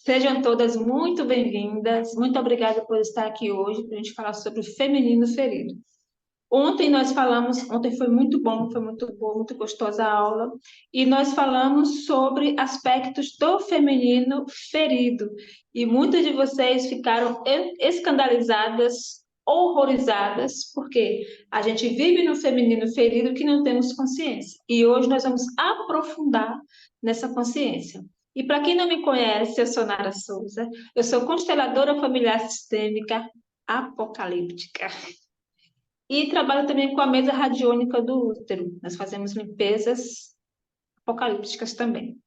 Sejam todas muito bem-vindas. Muito obrigada por estar aqui hoje para a gente falar sobre o feminino ferido. Ontem foi muito bom, foi muito boa, muito gostosa a aula, e nós falamos sobre aspectos do feminino ferido. E muitas de vocês ficaram escandalizadas, horrorizadas, porque a gente vive no feminino ferido que não temos consciência. E hoje nós vamos aprofundar nessa consciência. E para quem não me conhece, eu sou Nara Souza, eu sou consteladora familiar sistêmica apocalíptica. E trabalho também com a mesa radiônica do útero. Nós fazemos limpezas apocalípticas também.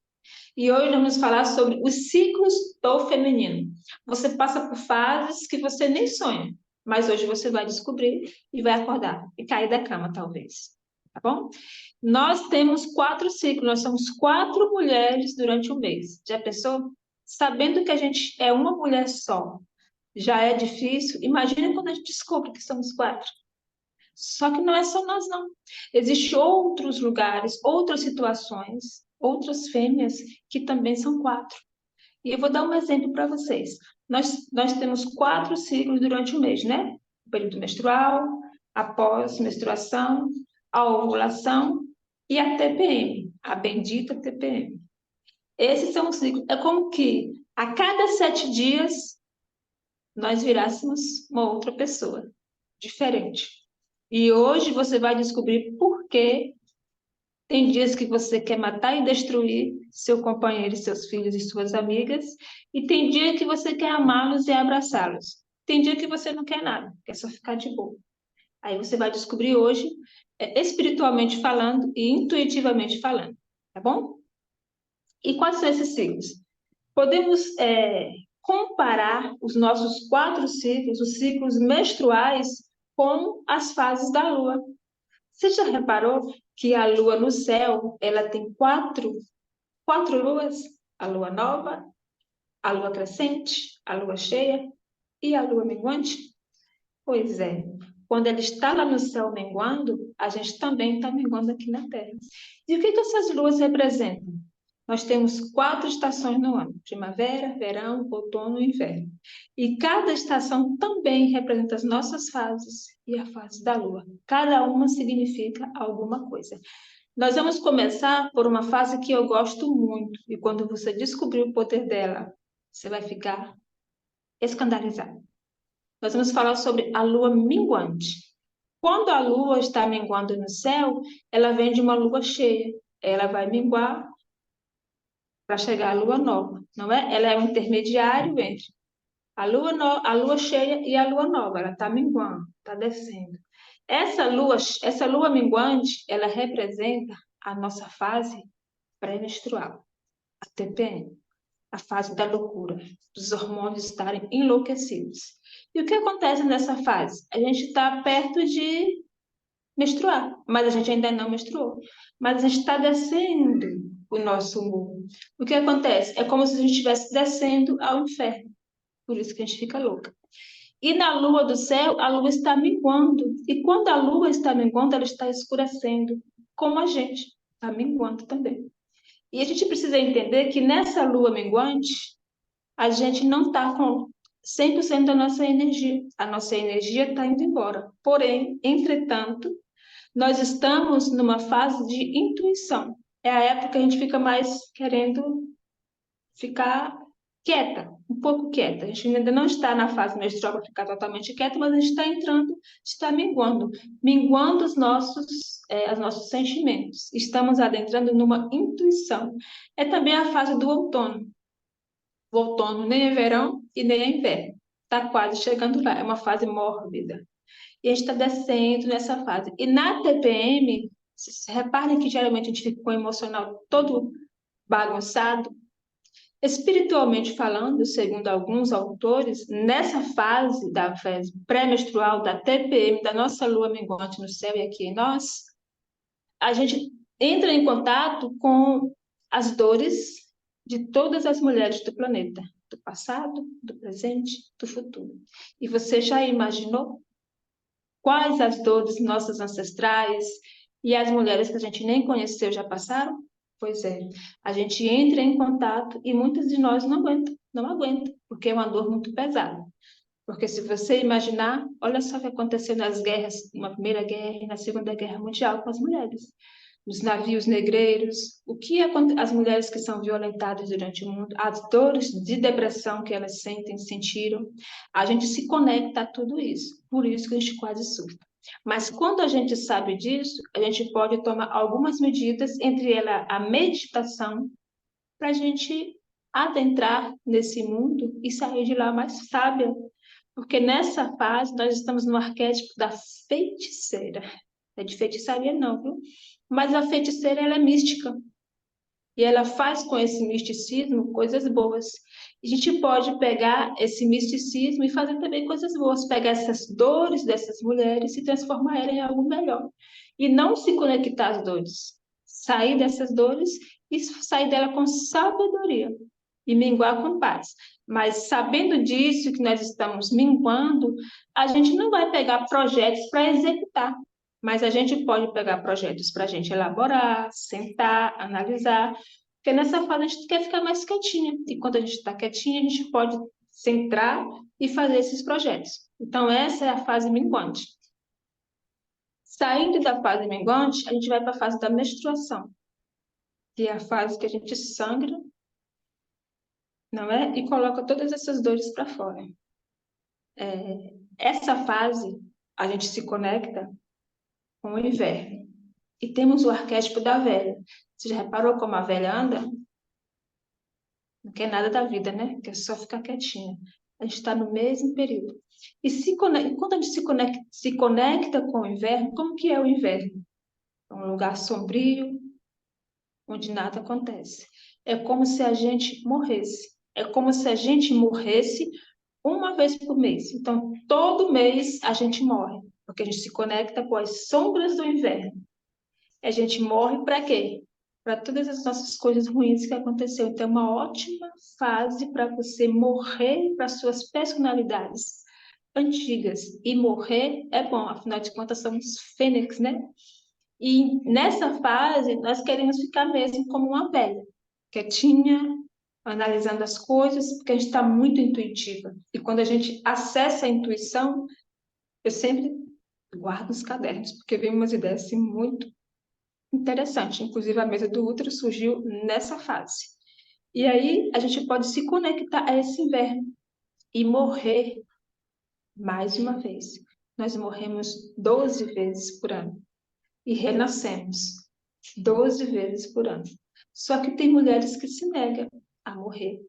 E hoje vamos falar sobre os ciclos do feminino. Você passa por fases que você nem sonha, mas hoje você vai descobrir e vai acordar e cair da cama, talvez. Tá bom? Nós temos 4 ciclos, nós somos 4 mulheres durante um mês. Já pensou? Sabendo que a gente é uma mulher só, já é difícil. Imagina quando a gente descobre que somos 4. Só que não é só nós, não. Existem outros lugares, outras situações, outras fêmeas que também são 4. E eu vou dar um exemplo para vocês. Nós temos 4 ciclos durante o mês, né? O período menstrual, após menstruação, a ovulação e a TPM, a bendita TPM. Esses são os ciclos. É como que a cada 7 dias nós virássemos uma outra pessoa, diferente. E hoje você vai descobrir por que tem dias que você quer matar e destruir seu companheiro, seus filhos e suas amigas, e tem dia que você quer amá-los e abraçá-los. Tem dia que você não quer nada, quer só ficar de boa. Aí você vai descobrir hoje, espiritualmente falando e intuitivamente falando, tá bom? E quais são esses ciclos? Podemos comparar os nossos 4 ciclos, os ciclos menstruais, com as fases da Lua. Você já reparou que a Lua no céu, ela tem quatro luas? A Lua nova, a Lua crescente, a Lua cheia e a Lua minguante? Pois é, quando ela está lá no céu minguando, a gente também está minguando aqui na Terra. E o que essas luas representam? Nós temos 4 estações no ano: primavera, verão, outono e inverno. E cada estação também representa as nossas fases e a fase da Lua. Cada uma significa alguma coisa. Nós vamos começar por uma fase que eu gosto muito. E quando você descobrir o poder dela, você vai ficar escandalizado. Nós vamos falar sobre a Lua minguante. Quando a Lua está minguando no céu, ela vem de uma Lua cheia. Ela vai minguar para chegar à lua nova, não é? Ela é um intermediário entre a lua cheia e a lua nova. Ela está minguando, está descendo. Essa lua minguante, ela representa a nossa fase pré-menstrual, a TPM, a fase da loucura, dos hormônios estarem enlouquecidos. E o que acontece nessa fase? A gente está perto de menstruar, mas a gente ainda não menstruou. Mas a gente está descendo o nosso humor. O que acontece? É como se a gente estivesse descendo ao inferno. Por isso que a gente fica louca. E na lua do céu, a lua está minguando. E quando a lua está minguando, ela está escurecendo, como a gente está minguando também. E a gente precisa entender que nessa lua minguante, a gente não está com 100% da nossa energia. A nossa energia está indo embora. Porém, entretanto, nós estamos numa fase de intuição. É a época que a gente fica mais querendo ficar quieta, um pouco quieta. A gente ainda não está na fase menstrual para ficar totalmente quieta, mas a gente está entrando, está minguando os nossos sentimentos. Estamos adentrando numa intuição. É também a fase do outono. O outono nem é verão e nem é inverno. Está quase chegando lá. É uma fase mórbida. E a gente está descendo nessa fase. E na TPM, reparem que geralmente a gente fica com o emocional todo bagunçado. Espiritualmente falando, segundo alguns autores, nessa fase da fase pré-menstrual, da TPM, da nossa lua minguante no céu e aqui em nós, a gente entra em contato com as dores de todas as mulheres do planeta, do passado, do presente, do futuro. E você já imaginou quais as dores nossas ancestrais e as mulheres que a gente nem conheceu já passaram? Pois é, a gente entra em contato e muitas de nós não aguenta, porque é uma dor muito pesada. Porque se você imaginar, olha só o que aconteceu nas guerras, na Primeira Guerra e na Segunda Guerra Mundial com as mulheres. Os navios negreiros, as mulheres que são violentadas durante o mundo, as dores de depressão que elas sentiram, a gente se conecta a tudo isso. Por isso que a gente quase surta. Mas quando a gente sabe disso, a gente pode tomar algumas medidas, entre elas a meditação, para a gente adentrar nesse mundo e sair de lá mais sábia. Porque nessa fase nós estamos no arquétipo da feiticeira. Não é de feitiçaria não, viu? Mas a feiticeira ela é mística. E ela faz com esse misticismo coisas boas. A gente pode pegar esse misticismo e fazer também coisas boas, pegar essas dores dessas mulheres e transformar ela em algo melhor. E não se conectar às dores. Sair dessas dores e sair dela com sabedoria e minguar com paz. Mas sabendo disso, que nós estamos minguando, a gente não vai pegar projetos para executar, mas a gente pode pegar projetos para a gente elaborar, sentar, analisar, porque nessa fase a gente quer ficar mais quietinha, e quando a gente está quietinha, a gente pode centrar e fazer esses projetos. Então, essa é a fase minguante. Saindo da fase minguante, a gente vai para a fase da menstruação, que é a fase que a gente sangra, não é? E coloca todas essas dores para fora. Essa fase, a gente se conecta com o inverno. E temos o arquétipo da velha. Você já reparou como a velha anda? Não quer nada da vida, né? Quer só ficar quietinha. A gente está no mesmo período. E quando a gente se conecta com o inverno, como que é o inverno? É um lugar sombrio, onde nada acontece. É como se a gente morresse. É como se a gente morresse uma vez por mês. Então, todo mês a gente morre, porque a gente se conecta com as sombras do inverno. A gente morre para quê? Para todas as nossas coisas ruins que aconteceu. Então, é uma ótima fase para você morrer para suas personalidades antigas. E morrer é bom, afinal de contas, somos fênix, né? E nessa fase, nós queremos ficar mesmo como uma velha, quietinha, analisando as coisas, porque a gente está muito intuitiva. E quando a gente acessa a intuição, eu sempre guardo os cadernos, porque vem umas ideias assim, muito interessantes. Inclusive, a mesa do útero surgiu nessa fase. E aí, a gente pode se conectar a esse inverno e morrer mais uma vez. Nós morremos 12 vezes por ano e renascemos 12 vezes por ano. Só que tem mulheres que se negam a morrer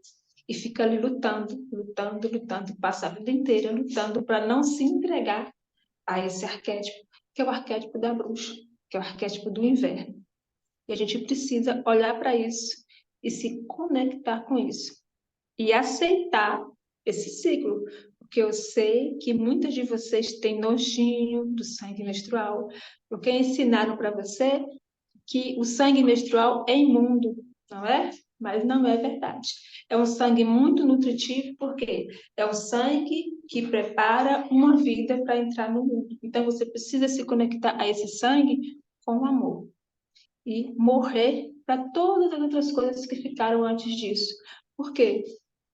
e fica ali lutando, lutando, lutando, passa a vida inteira lutando para não se entregar a esse arquétipo, que é o arquétipo da bruxa, que é o arquétipo do inverno. E a gente precisa olhar para isso e se conectar com isso e aceitar esse ciclo, porque eu sei que muitas de vocês têm nojinho do sangue menstrual, porque ensinaram para você que o sangue menstrual é imundo, não é? Mas não é verdade. É um sangue muito nutritivo, porque é o sangue que prepara uma vida para entrar no mundo. Então, você precisa se conectar a esse sangue com amor e morrer para todas as outras coisas que ficaram antes disso. Por quê?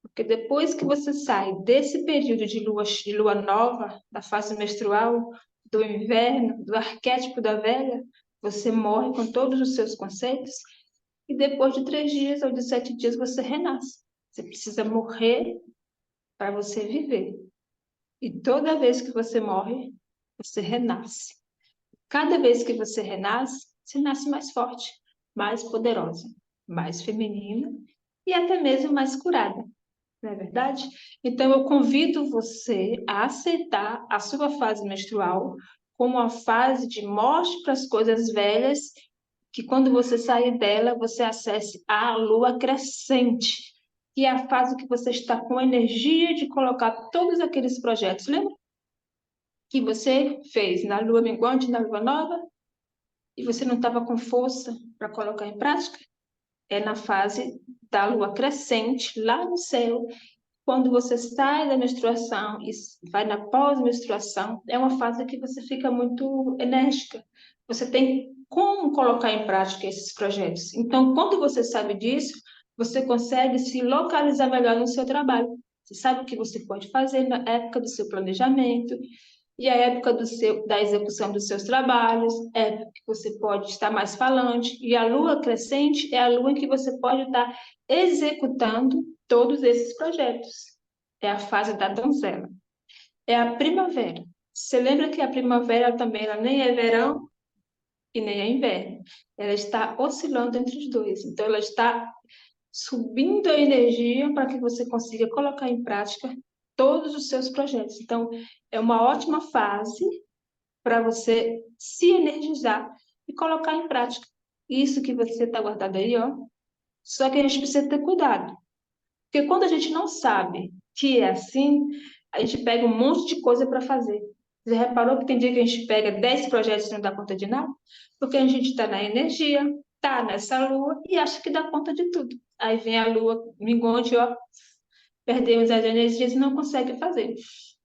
Porque depois que você sai desse período de lua nova, da fase menstrual, do inverno, do arquétipo da velha, você morre com todos os seus conceitos e depois de 3 dias ou de 7 dias você renasce. Você precisa morrer para você viver. E toda vez que você morre, você renasce. Cada vez que você nasce mais forte, mais poderosa, mais feminina e até mesmo mais curada. Não é verdade? Então, eu convido você a aceitar a sua fase menstrual como uma fase de morte para as coisas velhas, que quando você sair dela, você acesse a lua crescente, que é a fase que você está com energia de colocar todos aqueles projetos. Lembra que você fez na lua minguante, na lua nova, e você não estava com força para colocar em prática? É na fase da lua crescente, lá no céu, quando você sai da menstruação e vai na pós-menstruação, é uma fase que você fica muito enérgica. Você tem como colocar em prática esses projetos. Então, quando você sabe disso, você consegue se localizar melhor no seu trabalho. Você sabe o que você pode fazer na época do seu planejamento e a época da execução dos seus trabalhos, época que você pode estar mais falante. E a lua crescente é a lua em que você pode estar executando todos esses projetos. É a fase da donzela. É a primavera. Você lembra que a primavera também ela nem é verão e nem é inverno. Ela está oscilando entre os dois. Então, ela está subindo a energia para que você consiga colocar em prática todos os seus projetos. Então, é uma ótima fase para você se energizar e colocar em prática. Isso que você está guardado aí, ó. Só que a gente precisa ter cuidado. Porque quando a gente não sabe que é assim, a gente pega um monte de coisa para fazer. Você reparou que tem dia que a gente pega 10 projetos e não dá conta de nada? Porque a gente está na energia, está nessa lua e acha que dá conta de tudo. Aí vem a lua minguante, ó, perdemos as energias e não consegue fazer.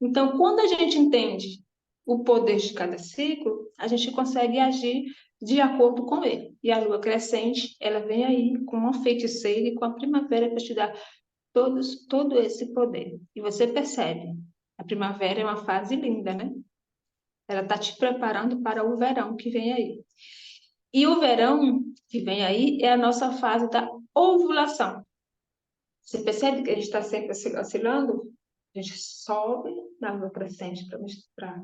Então, quando a gente entende o poder de cada ciclo, a gente consegue agir de acordo com ele. E a lua crescente, ela vem aí com uma feiticeira e com a primavera para te dar todo esse poder. E você percebe, a primavera é uma fase linda, né? Ela está te preparando para o verão que vem aí. E o verão que vem aí é a nossa fase da ovulação. Você percebe que a gente está sempre oscilando? A gente sobe na lua crescente para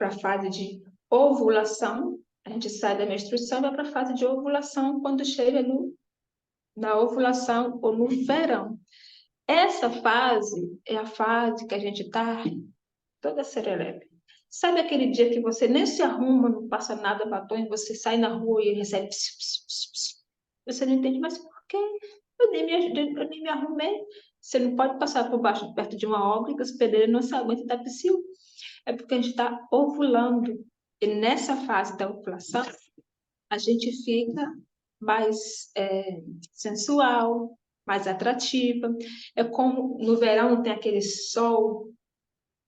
a fase de ovulação. A gente sai da menstruação e vai para a fase de ovulação quando chega na ovulação ou no verão. Essa fase é a fase que a gente está toda serelepe. Sabe aquele dia que você nem se arruma, não passa nada batom, e você sai na rua e recebe pss, pss, pss, pss. Você não entende, mas por quê? Eu nem me arrumei. Você não pode passar por baixo, perto de uma obra que os pedreiros não se aguentam da psiu. É porque a gente está ovulando. E nessa fase da ovulação, a gente fica mais sensual, mais atrativa. É como no verão tem aquele sol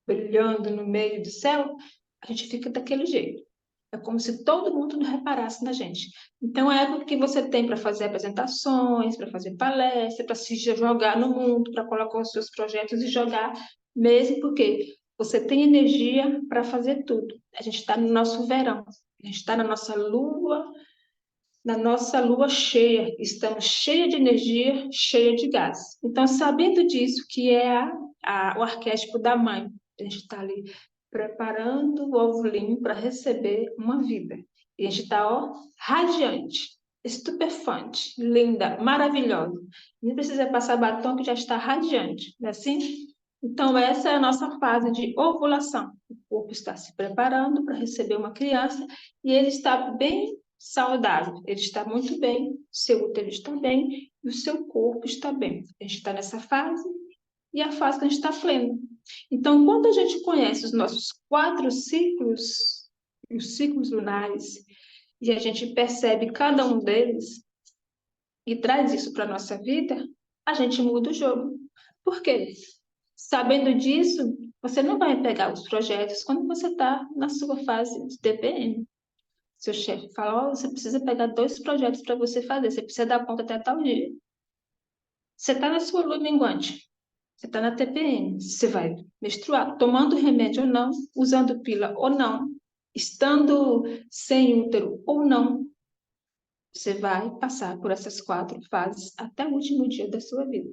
brilhando no meio do céu, a gente fica daquele jeito. É como se todo mundo não reparasse na gente. Então, é época que você tem para fazer apresentações, para fazer palestra, para se jogar no mundo, para colocar os seus projetos e jogar mesmo, porque você tem energia para fazer tudo. A gente está no nosso verão, a gente está na nossa lua cheia, estamos cheia de energia, cheia de gás. Então, sabendo disso, que é o arquétipo da mãe, a gente está ali preparando o ovulinho para receber uma vida. E a gente está, ó, radiante, estupefante, linda, maravilhosa. Nem precisa passar batom que já está radiante, não é assim? Então, essa é a nossa fase de ovulação. O corpo está se preparando para receber uma criança e ele está bem saudável, ele está muito bem, seu útero está bem e o seu corpo está bem. A gente está nessa fase e a fase que a gente está pleno. Então, quando a gente conhece os nossos 4 ciclos, os ciclos lunares, e a gente percebe cada um deles e traz isso para a nossa vida, a gente muda o jogo. Por quê? Sabendo disso, você não vai pegar os projetos quando você está na sua fase de TPM. Seu chefe fala, oh, você precisa pegar 2 projetos para você fazer, você precisa dar conta até tal dia. Você está na sua lua minguante, você está na TPM, você vai menstruar, tomando remédio ou não, usando pílula ou não, estando sem útero ou não, você vai passar por essas 4 fases até o último dia da sua vida.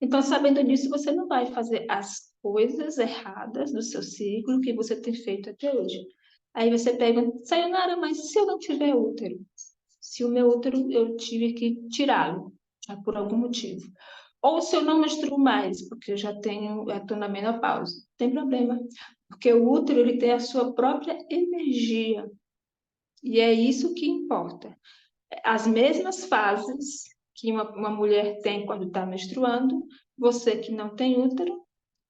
Então, sabendo disso, você não vai fazer as coisas erradas do seu ciclo que você tem feito até hoje. Aí você pergunta, Sayonara, mas se eu não tiver útero? Se o meu útero eu tive que tirá-lo, por algum motivo. Ou se eu não menstruo mais, porque eu já estou na menopausa. Não tem problema, porque o útero ele tem a sua própria energia. E é isso que importa. As mesmas fases que uma mulher tem quando está menstruando, você que não tem útero,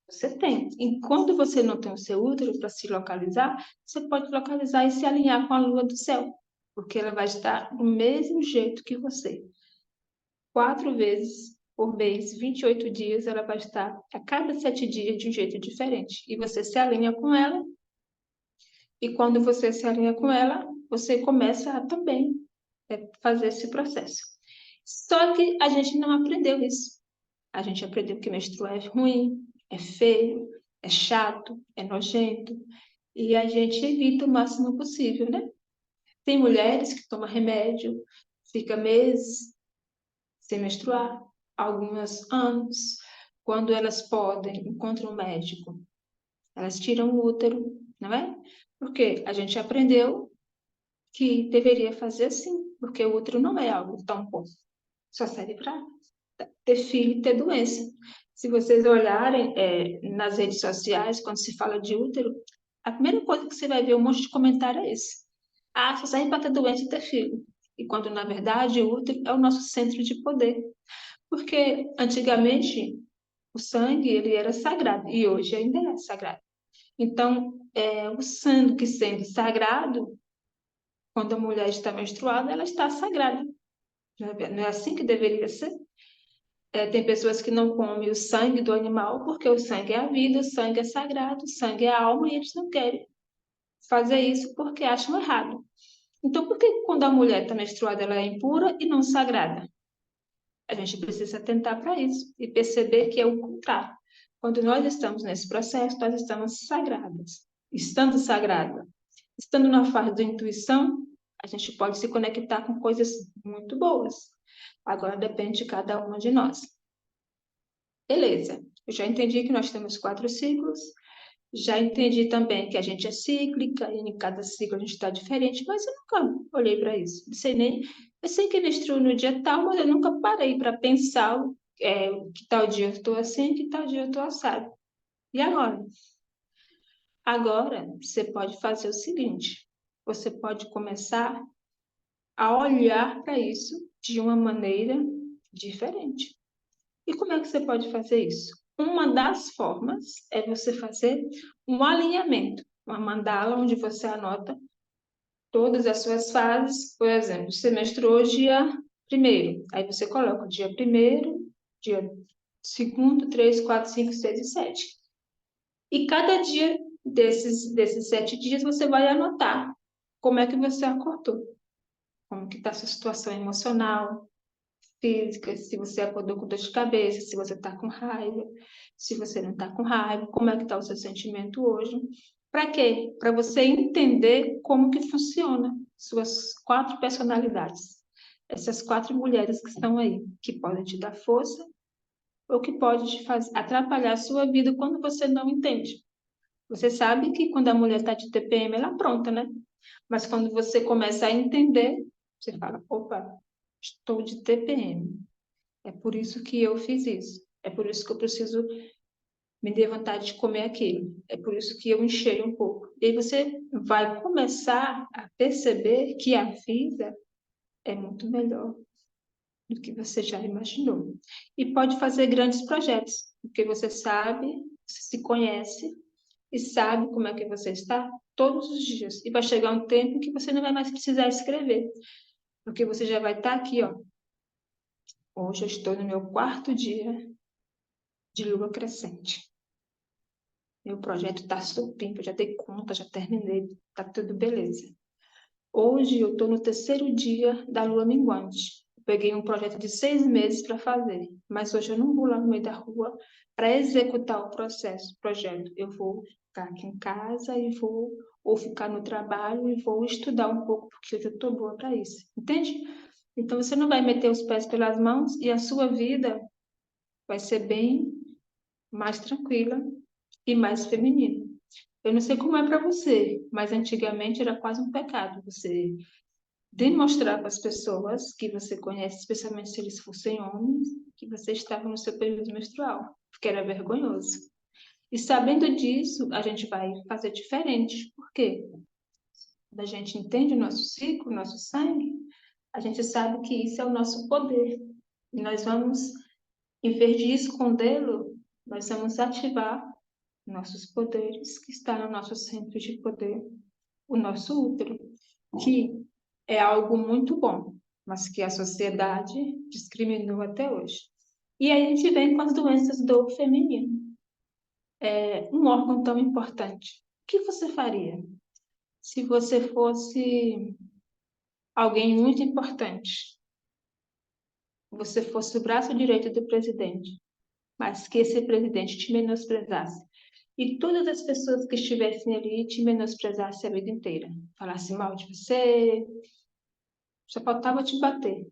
você tem. E quando você não tem o seu útero para se localizar, você pode localizar e se alinhar com a lua do céu, porque ela vai estar do mesmo jeito que você. 4 vezes por mês, 28 dias, ela vai estar a cada 7 dias de um jeito diferente. E você se alinha com ela, e quando você se alinha com ela, você começa a também fazer esse processo. Só que a gente não aprendeu isso. A gente aprendeu que menstruar é ruim, é feio, é chato, é nojento, e a gente evita o máximo possível, né? Tem mulheres que tomam remédio, fica meses sem menstruar, alguns anos. Quando elas podem, encontram um médico, elas tiram o útero, não é? Porque a gente aprendeu que deveria fazer assim, porque o útero não é algo tão bom, só serve para ter filho e ter doença. Se vocês olharem nas redes sociais, quando se fala de útero, a primeira coisa que você vai ver um monte de comentário é esse. Ah, só serve para ter doença e ter filho. E quando, na verdade, o útero é o nosso centro de poder. Porque, antigamente, o sangue ele era sagrado e hoje ainda é sagrado. Então, o sangue sendo sagrado, quando a mulher está menstruada, ela está sagrada. Não é assim que deveria ser? Tem pessoas que não comem o sangue do animal porque o sangue é a vida, o sangue é sagrado, o sangue é a alma e eles não querem fazer isso porque acham errado. Então, por que quando a mulher está menstruada ela é impura e não sagrada? A gente precisa atentar para isso e perceber que é o contrário. Quando nós estamos nesse processo, nós estamos sagradas. Estando sagrada, estando na fase da intuição, a gente pode se conectar com coisas muito boas. Agora depende de cada uma de nós. Beleza, eu já entendi que nós temos 4 ciclos, já entendi também que a gente é cíclica e em cada ciclo a gente está diferente, mas eu nunca olhei para isso. Não sei nem. Eu sei que menstruo no dia tal, mas eu nunca parei para pensar que tal dia eu estou assim, que tal dia eu estou assado. E agora? Agora você pode fazer o seguinte: você pode começar a olhar para isso de uma maneira diferente. E como é que você pode fazer isso? Uma das formas é você fazer um alinhamento, uma mandala onde você anota todas as suas fases. Por exemplo, você menstruou dia primeiro, aí você coloca o dia primeiro, dia segundo, 3, 4, 5, 6 e 7. E cada dia desses 7 dias você vai anotar como é que você acordou, como que está a sua situação emocional, física, se você acordou com dor de cabeça, se você está com raiva, se você não está com raiva, como é que está o seu sentimento hoje. Para quê? Para você entender como que funciona suas 4 personalidades. Essas 4 mulheres que estão aí, que podem te dar força ou que podem te atrapalhar a sua vida quando você não entende. Você sabe que quando a mulher está de TPM, ela é pronta, né? Mas quando você começa a entender, você fala, opa, estou de TPM. É por isso que eu fiz isso. É por isso que eu preciso me dar vontade de comer aquilo. É por isso que eu enchei um pouco. E aí você vai começar a perceber que a vida é muito melhor do que você já imaginou. E pode fazer grandes projetos, porque você sabe, você se conhece e sabe como é que você está todos os dias. E vai chegar um tempo que você não vai mais precisar escrever, porque você já vai estar aqui, ó. Hoje eu estou no meu 4º dia de lua crescente. Meu projeto está supimpa, já dei conta, já terminei, tá tudo beleza. Hoje eu estou no 3º dia da lua minguante. Eu peguei um projeto de 6 meses para fazer, mas hoje eu não vou lá no meio da rua para executar o projeto. Eu vou ficar aqui em casa e vou ou ficar no trabalho e vou estudar um pouco, porque hoje eu estou boa para isso. Entende? Então você não vai meter os pés pelas mãos e a sua vida vai ser bem mais tranquila e mais feminina. Eu não sei como é para você, mas antigamente era quase um pecado você demonstrar para as pessoas que você conhece, especialmente se eles fossem homens, que você estava no seu período menstrual, porque era vergonhoso. E sabendo disso, a gente vai fazer diferente. Por quê? Quando a gente entende o nosso ciclo, o nosso sangue, a gente sabe que isso é o nosso poder. E nós vamos, em vez de escondê-lo, nós vamos ativar nossos poderes, que está no nosso centro de poder, o nosso útero, que é algo muito bom, mas que a sociedade discriminou até hoje. E aí a gente vem com as doenças do feminino. É um órgão tão importante. O que você faria se você fosse alguém muito importante, você fosse o braço direito do presidente, mas que esse presidente te menosprezasse, e todas as pessoas que estivessem ali te menosprezassem a vida inteira, falassem mal de você, só faltava te bater.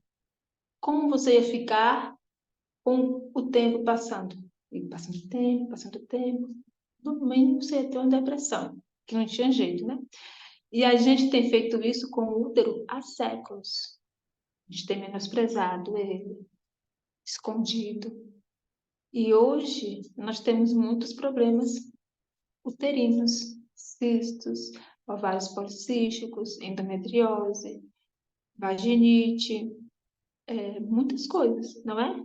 Como você ia ficar com o tempo passando? E passando o tempo, no mínimo você ia ter uma depressão, que não tinha jeito, né? E a gente tem feito isso com o útero há séculos. A gente tem menosprezado ele, escondido. E hoje nós temos muitos problemas uterinos, cistos, ovários policísticos, endometriose, vaginite, muitas coisas, não é?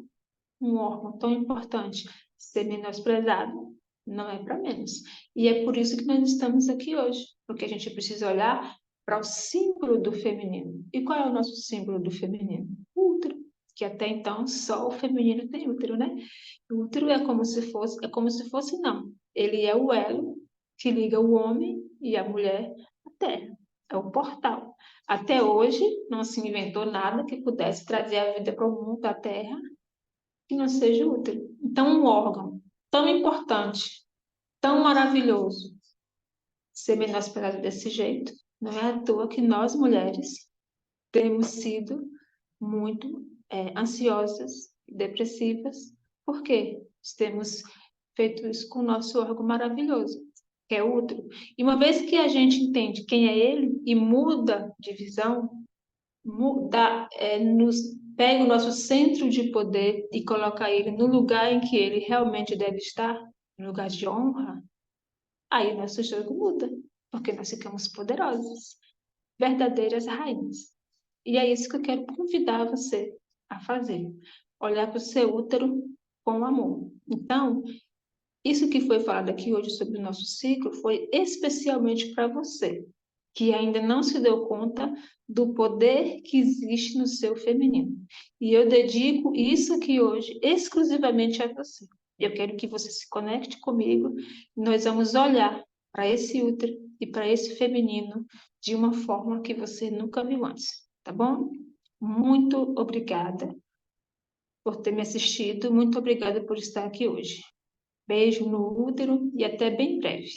Um órgão tão importante ser menosprezado não é para menos. E é por isso que nós estamos aqui hoje, porque a gente precisa olhar para o símbolo do feminino. E qual é o nosso símbolo do feminino? O útero, que até então só o feminino tem útero, né? O útero é como se fosse não. Ele é o elo que liga o homem e a mulher à terra. É o portal. Até hoje não se inventou nada que pudesse trazer a vida para o mundo, à terra, que não seja útero. Então, um órgão tão importante, tão maravilhoso, ser menosprezado desse jeito, não é à toa que nós, mulheres, temos sido muito ansiosas, depressivas. Por quê? Temos feito isso com o nosso órgão maravilhoso, que é o útero. E uma vez que a gente entende quem é ele e muda de visão, nos pega o nosso centro de poder e coloca ele no lugar em que ele realmente deve estar, no lugar de honra, aí o nosso jogo muda, porque nós ficamos poderosas, verdadeiras rainhas. E é isso que eu quero convidar você a fazer. Olhar para o seu útero com amor. Então, isso que foi falado aqui hoje sobre o nosso ciclo foi especialmente para você, que ainda não se deu conta do poder que existe no seu feminino. E eu dedico isso aqui hoje exclusivamente a você. Eu quero que você se conecte comigo e nós vamos olhar para esse útero e para esse feminino de uma forma que você nunca viu antes, tá bom? Muito obrigada por ter me assistido, muito obrigada por estar aqui hoje. Beijo no útero e até bem breve.